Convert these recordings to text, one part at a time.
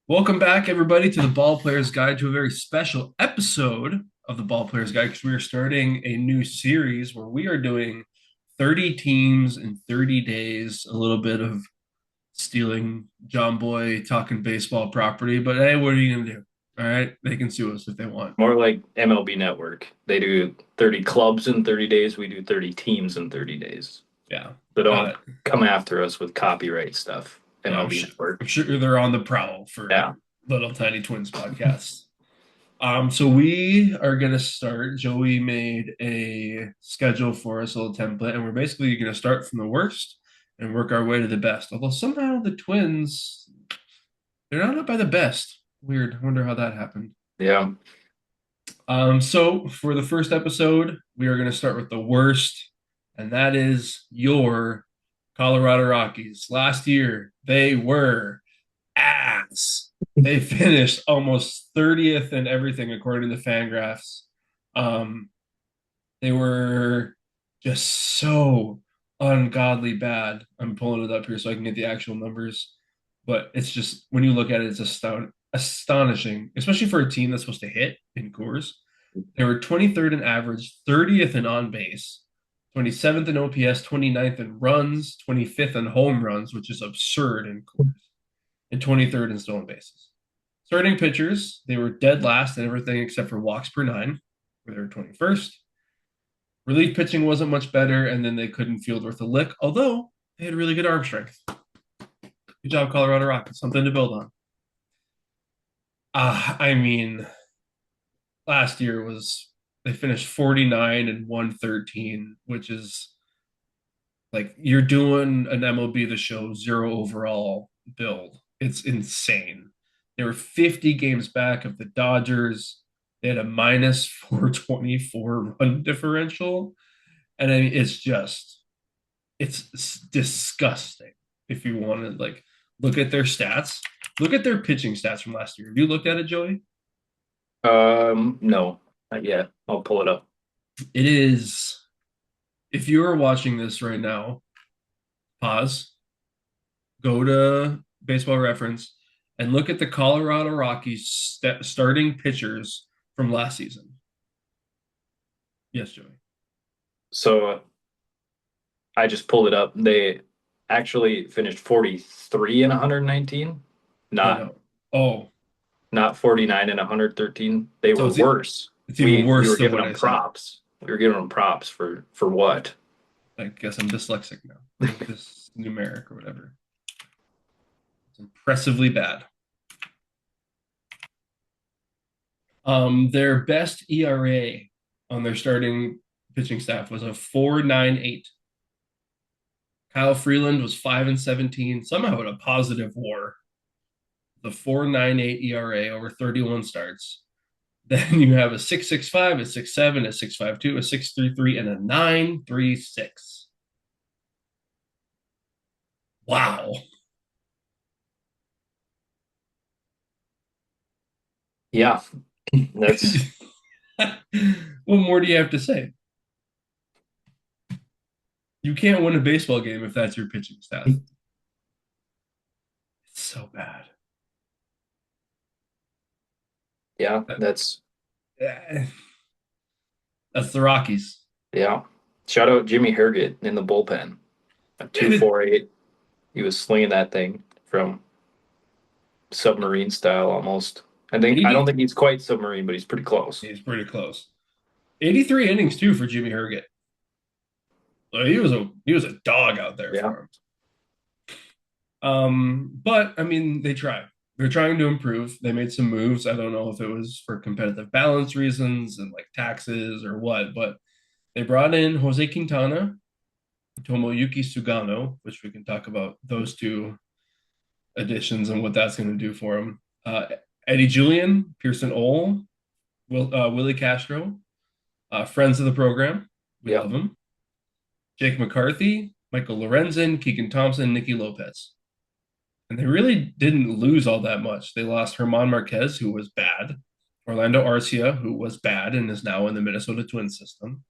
Welcome back, everybody, to the Ball Player's Guide, to a very special episode of the Ball Player's Guide, because we are starting a new series where we are doing 30 teams in 30 days, a little bit of stealing John Boy talking baseball property. But hey, what are you going to do? All right, they can sue us if they want. More like MLB Network. They do 30 clubs in 30 days. We do 30 teams in 30 days. Yeah, So got don't it. come after us with copyright stuff. Yeah, MLB I'm Network. sure they're on the prowl for Yeah. Little Tiny Twins podcast. So we are gonna start. Joey made a schedule for us, a little template, and we're basically gonna start from the worst and work our way to the best. Although somehow the Twins, they're not up by the best. Weird. I wonder how that happened. Yeah. So for the first episode, we are gonna start with the worst, and that is your Colorado Rockies. Last year, they were ass. They finished almost 30th in everything according to Fangraphs. Um, they were just so ungodly bad. I'm pulling it up here so I can get the actual numbers, but it's just when you look at it, it's astonishing, especially for a team that's supposed to hit in Coors. They were 23rd in average, 30th in on base, 27th in OPS, 29th in runs, 25th in home runs, which is absurd in Coors, and 23rd in stolen bases. Starting pitchers, they were dead last in everything except for walks per nine, where they were 21st. Relief pitching wasn't much better, and then they couldn't field worth a lick, although they had really good arm strength. Good job, Colorado Rockies. Something to build on. I mean, last year was they finished 49 and 113, which is like you're doing an MLB The Show zero overall build. It's insane. They were 50 games back of the Dodgers. They had a minus 424 run differential. And I mean, it's disgusting if you want to like look at their stats. Look at their pitching stats from last year. Have you looked at it, Joey? No, not yet. I'll pull it up. It is, if you are watching this right now, pause, go to baseball reference, and look at the Colorado Rockies starting pitchers from last season. Yes, Joey. So I just pulled it up. They actually finished 43 and 119, No, not no. Oh, not 49 and 113. They so were worse. it's even We worse were than giving what them I said. props. We were giving them props for what? I guess I'm dyslexic now. This numeric or whatever. It's impressively bad. Their best ERA on their starting pitching staff was a 4.98. Kyle Freeland was 5 and 17, somehow at a positive WAR. The 4.98 ERA over 31 starts. Then you have a 6.65, a 6.7, a 6.52, a 6.33, and a 9.36. Wow. Yeah, that's What more do you have to say? You can't win a baseball game if that's your pitching staff. It's so bad. yeah, Yeah, that's the Rockies. yeah. Shout out Jimmy Herget in the bullpen. A David, 248. He was slinging that thing from submarine style almost. I don't 80, think he's quite submarine, but he's pretty close. he's pretty close. 83 innings too for Jimmy Herget. So he was a dog out there Yeah. for him. But I mean, they try. They're trying to improve. They made some moves. I don't know if it was for competitive balance reasons and like taxes or what, but they brought in Jose Quintana, Tomoyuki Sugano, which we can talk about those two additions and what that's going to do for him. Eddie Julian, Pearson Ole, Willie Castro, friends of the program. We Yeah. love them. Jake McCarthy, Michael Lorenzen, Keegan Thompson, Nicky Lopez. And they really didn't lose all that much. They lost Herman Marquez, who was bad, Orlando Arcia, who was bad and is now in the Minnesota Twins system,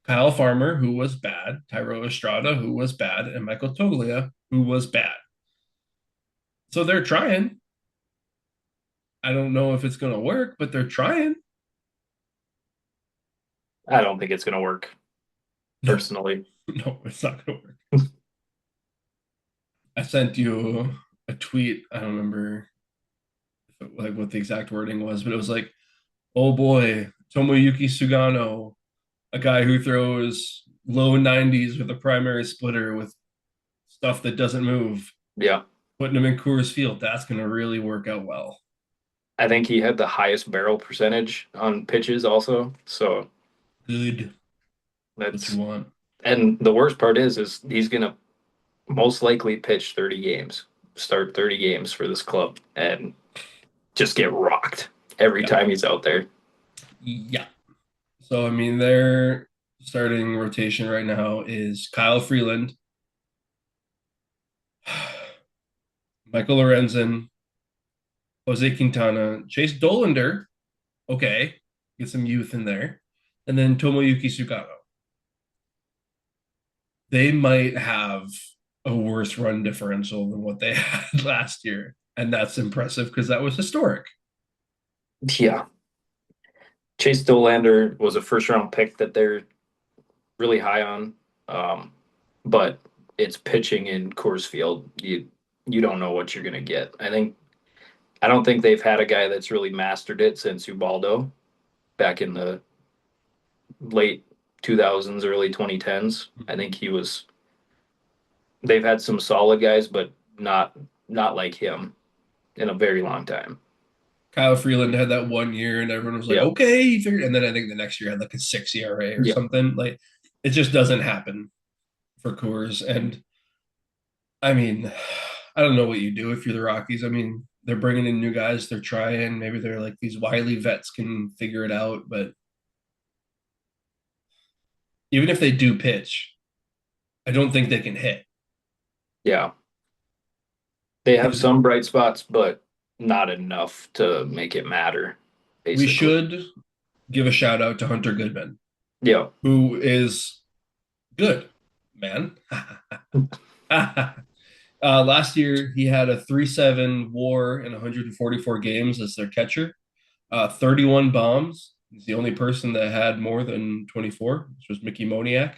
Kyle Farmer, who was bad, Tyro Estrada, who was bad, and Michael Toglia, who was bad. So they're trying. I don't know if it's going to work, but they're trying. I don't think it's going to work No, personally. no, it's not going to work. I sent you a tweet. I don't remember like what the exact wording was, but it was like, "Oh boy, Tomoyuki Sugano, a guy who throws low 90s with a primary splitter with stuff that doesn't move, Yeah. putting him in Coors Field. That's going to really work out well." I think he had the highest barrel percentage on pitches also. So Good. What you that's, want. and the worst part is he's going to most likely pitch 30 games, start 30 games for this club and just get rocked every Yeah. time he's out there. Yeah. So, I mean, their starting rotation right now is Kyle Freeland, Michael Lorenzen, Jose Quintana, Chase Dolander. Okay. Get some youth in there. And then Tomoyuki Sugano. They might have a worse run differential than what they had last year. And that's impressive because that was historic. Yeah. Chase Dolander was a first round pick that they're really high on. Um, but it's pitching in Coors Field. You don't know what you're gonna get. I don't think they've had a guy that's really mastered it since Ubaldo back in the late 2000s, early 2010s. I think he was. They've had some solid guys, but not like him in a very long time. Kyle Freeland had that 1 year, and everyone was like, Yep. okay, he figured. And then I think the next year had like a 6 ERA or Yep. something. Like it just doesn't happen for Coors. And I mean, I don't know what you do if you're the Rockies. I mean, they're bringing in new guys. They're trying. Maybe they're like these wily vets can figure it out. But even if they do pitch, I don't think they can hit. Yeah. They have Because some bright spots, but not enough to make it matter, we basically. should give a shout out to Hunter Goodman, Yeah. who is good, man. Last year, he had a 3.7 WAR in 144 games as their catcher. 31 bombs. He's the only person that had more than 24, which was Mickey Moniak.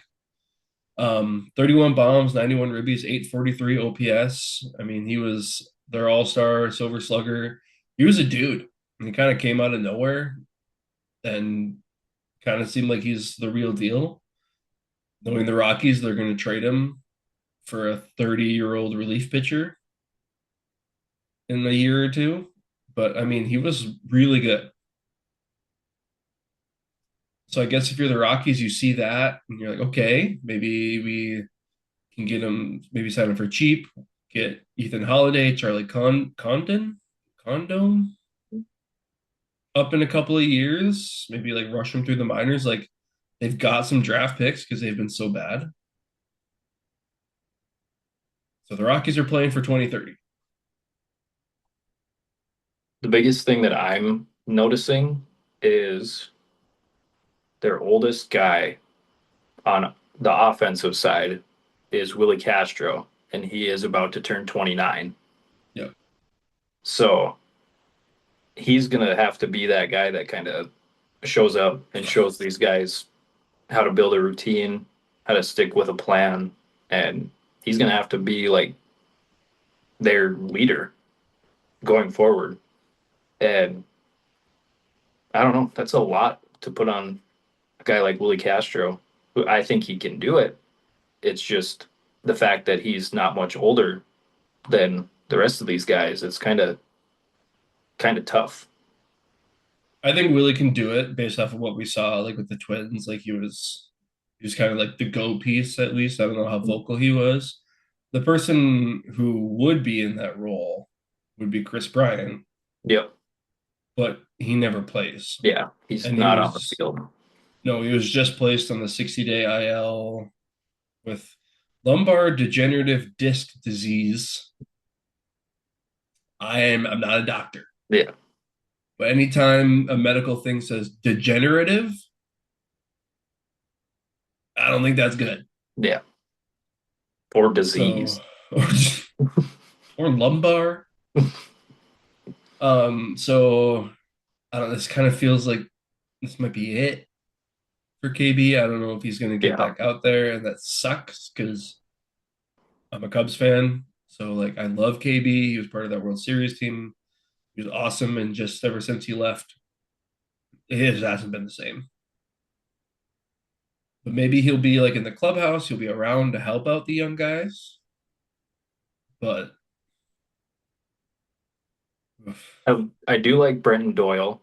31 bombs, 91 ribbies, 843 OPS. I mean, he was their all-star silver slugger. He was a dude. He kind of came out of nowhere and kind of seemed like he's the real deal. Knowing the Rockies, they're going to trade him for a 30-year-old relief pitcher in a year or two. But I mean, he was really good. So I guess if you're the Rockies, you see that and you're like, okay, maybe we can get him, maybe sign him for cheap, get Ethan Holiday, Charlie Condon up in a couple of years, maybe like rush him through the minors. Like they've got some draft picks because they've been so bad. So the Rockies are playing for 2030. The biggest thing that I'm noticing is their oldest guy on the offensive side is Willie Castro, and he is about to turn 29. Yep. So he's going to have to be that guy that kind of shows up and shows these guys how to build a routine, how to stick with a plan. And he's going to have to be like their leader going forward. And I don't know, that's a lot to put on a guy like Willie Castro, who I think he can do it. It's just the fact that he's not much older than the rest of these guys. It's kind of tough. I think Willie can do it based off of what we saw, like with the Twins. Like he was kind of like the go piece at least. I don't know how vocal he was. The person who would be in that role would be Chris Bryant, Yep. but he never plays. Yeah. He's And he not on the was field. no, he was just placed on the 60-day IL with lumbar degenerative disc disease. I'm not a doctor, Yeah. but anytime a medical thing says degenerative, I don't think that's good. Yeah. Or So disease. or lumbar. So I don't know, this kind of feels like this might be it for KB. I don't know if he's going to get Yeah. back out there, and that sucks because I'm a Cubs fan. So like I love KB. He was part of that World Series team. He was awesome, and just ever since he left, it just hasn't been the same. But maybe he'll be like in the clubhouse. He'll be around to help out the young guys. But I do like Brenton Doyle.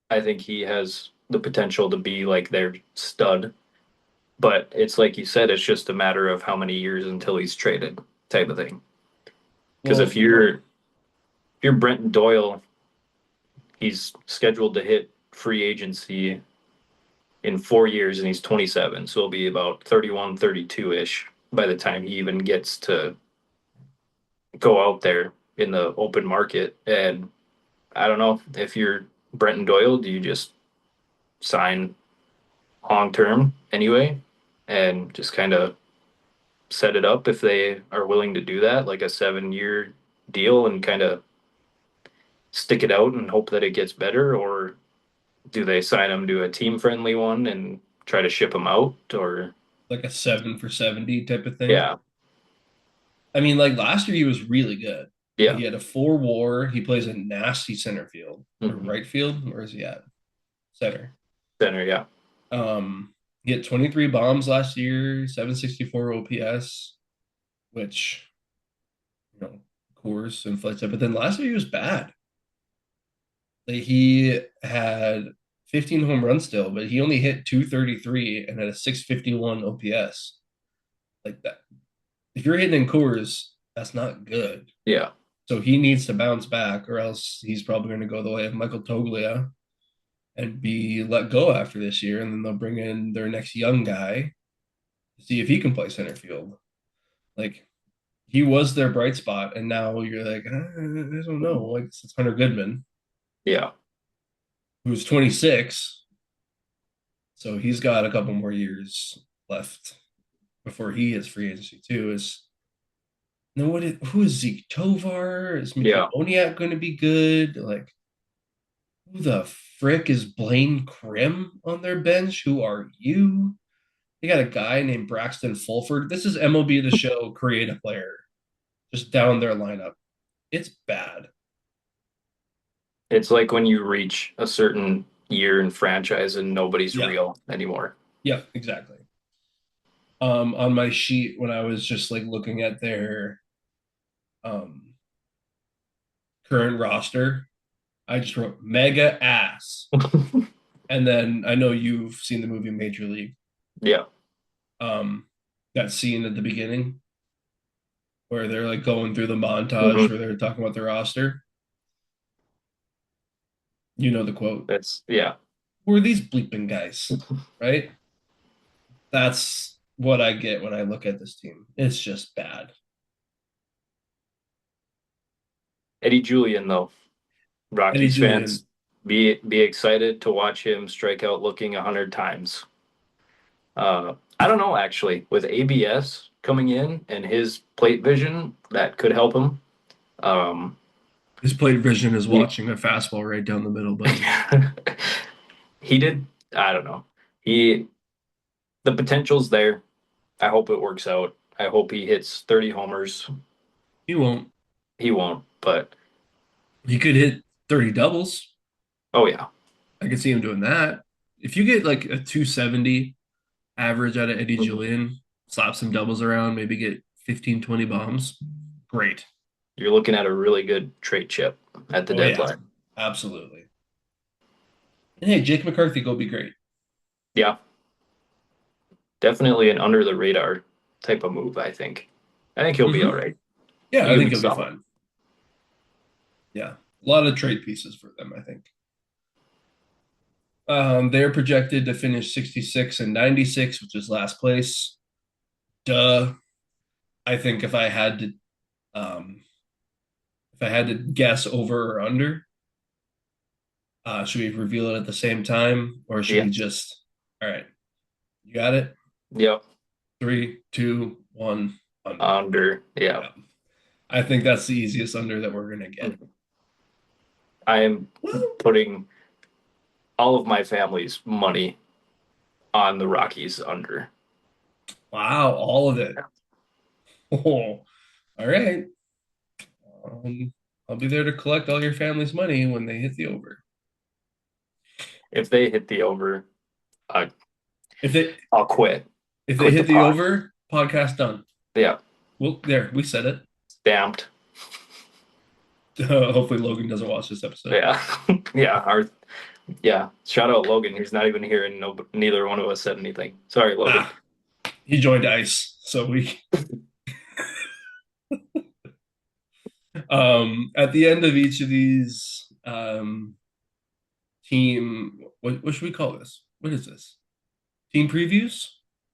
I think he has the potential to be like their stud, but it's like you said, it's just a matter of how many years until he's traded, type of thing. Because well, if you're Brenton Doyle, he's scheduled to hit free agency in 4 years and he's 27, so he'll be about 31, 32 ish by the time he even gets to go out there in the open market. And I don't know if you're Brenton Doyle, do you just sign long term anyway and just kind of set it up if they are willing to do that, like a 7 year deal and kind of stick it out and hope that it gets better? Or do they sign him to a team friendly one and try to ship him out? Or, like a 7 for 70 type of thing. yeah, I mean, like last year he was really good. yeah, He had a 4 WAR. He plays a nasty center field or mm-hmm. right field. Where is he at? Center. Center, yeah, He had 23 bombs last year, 764 OPS, which of course inflates it. But then last year he was bad. Like he had 15 home runs still, but he only hit 233 and had a 651 OPS. Like that. If you're hitting in Coors, that's not good. yeah. So he needs to bounce back, or else he's probably going to go the way of Michael Toglia and be let go after this year. And then they'll bring in their next young guy to see if he can play center field. Like he was their bright spot, and now you're like, I don't know. Like it's Hunter Goodman, Yeah. who's 26, so he's got a couple more years left before he hits free agency too. Is no what? Who is Zeke Tovar? Is Mickey Yeah. Moniak going to be good? Like who the frick is Blaine Krim on their bench? Who are you? They got a guy named Braxton Fulford. This is MLB The Show create a player just down their lineup. It's bad. It's like when you reach a certain year in franchise and nobody's Yeah. real anymore. Yeah, exactly. On my sheet when I was just like looking at their um current roster, I just wrote mega ass. And then I know you've seen the movie Major League. Yeah. Um, that scene at the beginning where they're like going through the montage Hmm. where they're talking about the roster. You know the quote. That's, yeah. Who are these bleeping guys? Right? That's what I get when I look at this team. It's just bad. Eddie Julian, though, Eddie Rockies Julian fans, be excited to watch him strike out looking 100 times. I don't know, actually, with ABS coming in and his plate vision, that could help him. Um, his plate vision is he, watching a fastball right down the middle, buddy. he did, I don't know. The potential's there. I hope it works out. I hope he hits 30 homers. He won't. He won't, but He could hit 30 doubles. oh yeah. I could see him doing that. If you get like a 270 average out of Eddie Mhm. Julian, slap some doubles around, maybe get 15, 20 bombs, great. You're looking at a really good trade chip at the Oh, yeah, deadline. absolutely. And hey, Jake McCarthy go be great. Yeah, definitely an under the radar type of move, I think. I think he'll be all Hmm. right. I Yeah, think I he'll think be he'll be solid. fine. Yeah, a lot of trade pieces for them, I think. They're projected to finish 66 and 96, which is last place. Duh. I think um, if I had to guess over or under, should we reveal it at the same time, or should we Yes. just? All right, you got it. Yep. 3, 2, 1, under. Under. Yeah. Yeah, I think that's the easiest under that we're gonna get. I am putting all of my family's money on the Rockies under. Wow, all of it. Oh, all right. Um, I'll be there to collect all your family's money when they hit the over. If they hit the over, I, If they I'll quit. if they Quit the hit the pod. over, podcast done. Yeah, Well, there, we said it. stamped. Hopefully Logan doesn't watch this episode. Yeah, yeah. Yeah. Shout out Logan. He's not even here, and no, neither one of us said anything. Sorry, Logan. Ah, he joined ICE, so we at the end of each of these team what should we call this? What is this? Team previews?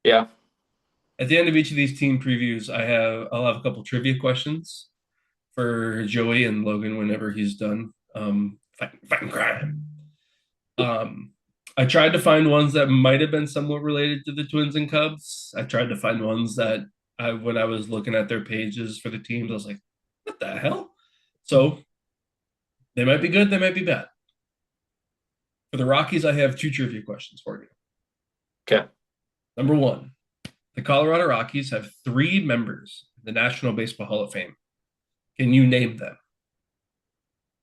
Yeah. At the end of each of these team previews, I'll have a couple trivia questions for Joey and Logan whenever he's done fighting crime. Um, I tried to find ones that might have been somewhat related to the Twins and Cubs. I tried to find ones that when I was looking at their pages for the teams, I was like, what the hell? So they might be good, they might be bad. For the Rockies, I have two trivia questions for you. Okay. Number one, the Colorado Rockies have three members in the National Baseball Hall of Fame. Can you name them?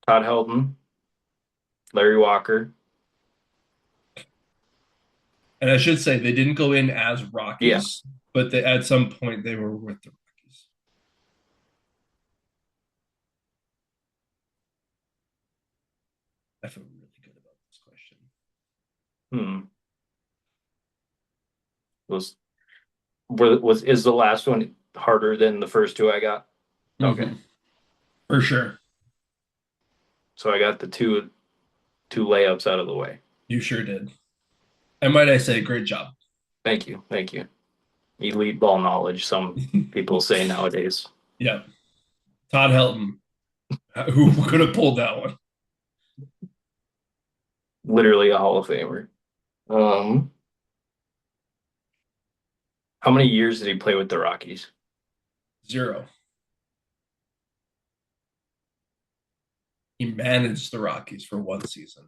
Todd Helton, Larry Walker. And I should say they didn't go in as Yeah. Rockies, but at some point they were with the Rockies. I feel really good about this question. Hmm. Was is the last one harder than the first two I got? Okay. Mm-hmm. For sure. So I got the two layups out of the way. You sure did. And might I say, great job. Thank you. Thank you. Elite ball knowledge, some people say nowadays. Yeah. Todd Helton, who could have pulled that one? Literally a Hall of Famer. Um, how many years did he play with the Rockies? Zero. He managed the Rockies for one season.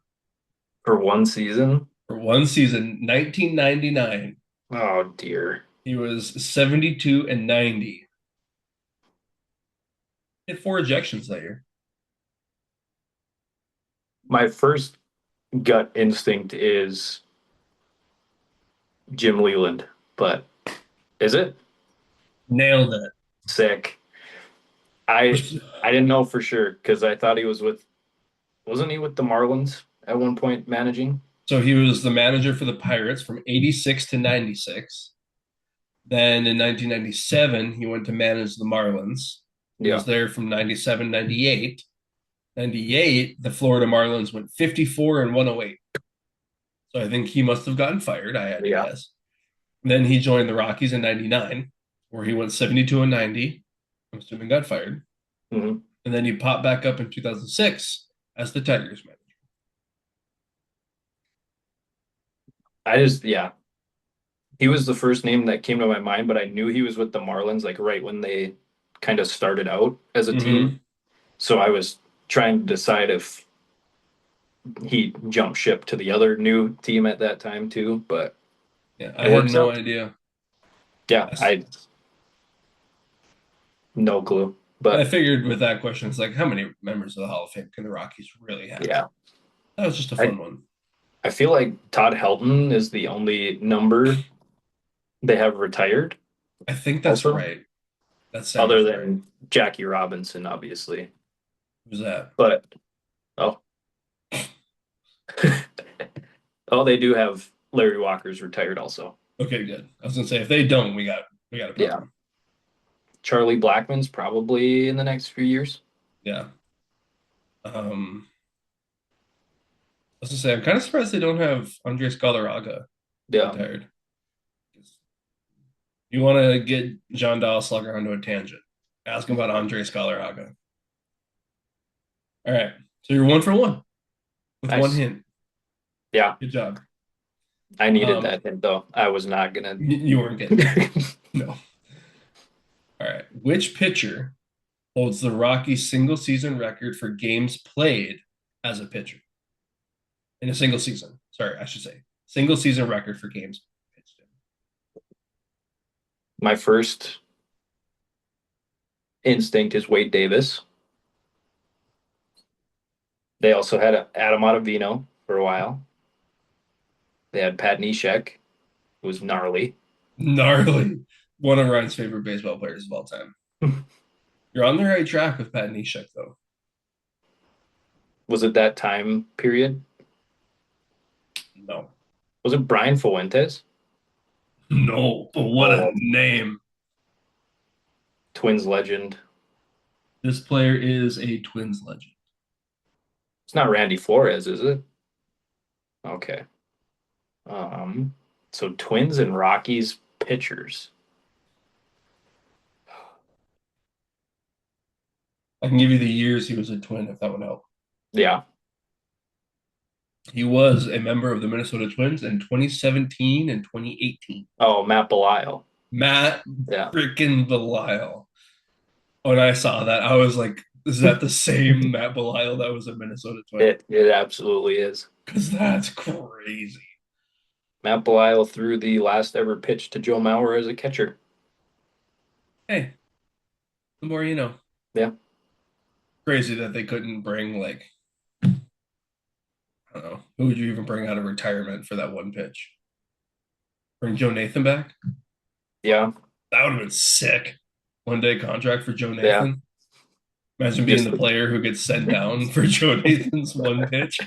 For one season? For one season, 1999, Oh dear. he was 72 and 90. Hit four ejections that year. My first gut instinct is Jim Leland, but is it? Nailed it. Sick. I I didn't know for sure because I thought he was with wasn't he with the Marlins at one point managing? So he was the manager for the Pirates from 86 to 96. Then in 1997, he went to manage the Marlins. He Yeah. was there from 97, 98. 98, the Florida Marlins went 54 and 108. So I think he must have gotten fired, I had to Yeah. guess. Then he joined the Rockies in 99, where he went 72 and 90. I'm assuming got fired. Mhm. And then he popped back up in 2006 as the Tigers manager. I just yeah. He was the first name that came to my mind, but I knew he was with the Marlins like right when they kind of started out as a Mm-hmm. team. So I was trying to decide if he jumped ship to the other new team at that time too, but Yeah, I it had works no out. idea. Yeah, Yes. I no clue. I But figured with that question, it's like, how many members of the Hall of Fame can the Rockies really have? yeah, That was just a I fun one. I feel like Todd Helton is the only number they have retired I think that's also, right. That other sounds right. than Jackie Robinson, obviously. Who's that? But oh, oh, they do have Larry Walker's retired also. Okay, good. I was gonna say if they don't, we got a Yeah, problem. Charlie Blackmon's probably in the next few years. Yeah. I was gonna say I'm kind of surprised they don't have Andres Galarraga Yeah, retired. You want to get John Dawslugger onto a tangent. Ask him about Andres Galarraga. All right. So you're one for one with one nice. hint. Yeah, Good job. I needed Um, that hint though. I was not gonna. you weren't getting that. No. All right. Which pitcher holds the Rockies single season record for games played as a pitcher in a single season. Sorry, I should say single season record for games pitched in. My first instinct is Wade Davis. They also had Adam Ottavino for a while. They had Pat Neshek, who was gnarly. Gnarly. One of Ryan's favorite baseball players of all time. You're on the right track with Pat Neshek, though. Was it that time period? No. Was it Brian Fuentes? No, but what a Oh, name. Twins legend. This player is a Twins legend. It's not Randy Flores, is it? Okay. Um, so Twins and Rockies pitchers. I can give you the years he was a Twin if that would help. Yeah. He was a member of the Minnesota Twins in 2017 and 2018. Oh, Matt Belisle. Matt Yeah. freaking Belisle. When I saw that, I was like, is that the same Matt Belisle that was a Minnesota Twin? It absolutely is. Because that's crazy. Matt Belisle threw the last ever pitch to Joe Mauer as a catcher. Hey, the more you know. Yeah. Crazy that they couldn't bring like I don't know, who would you even bring out of retirement for that one pitch? Bring Joe Nathan back? Yeah. That would have been sick. 1 day contract for Joe Yeah. Nathan. Imagine being Just the player who gets sent down for Joe Nathan's one pitch.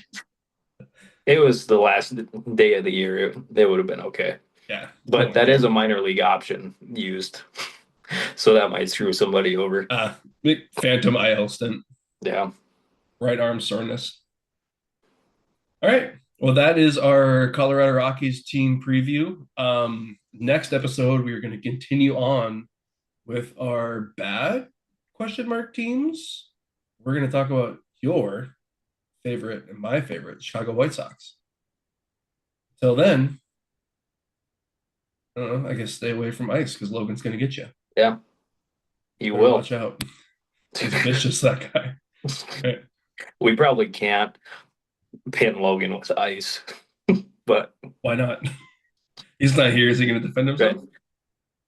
It was the last day of the year. They would have been okay. Yeah. But that is a minor league option used. So that might screw somebody over. Big phantom IL stint. Yeah. Right arm soreness. All right. Well, that is our Colorado Rockies team preview. Next episode, we are going to continue on with our bad question mark teams. We're going to talk about your favorite and my favorite Chicago White Sox. Till then, I don't know. I guess stay away from ice because Logan's going to get you. Yeah. He Better will. watch out. He's vicious, that guy. Okay. We probably can't pin Logan with ice, but Why not? He's not here. Is he going to defend himself?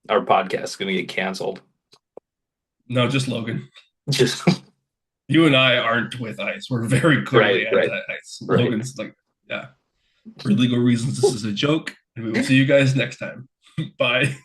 our podcast is going to get canceled. No, just Logan. Just You and I aren't with ice. We're very clearly Right. anti-ice. Right. Logan's like, yeah. For legal reasons, this is a joke, and we will see you guys next time. Bye.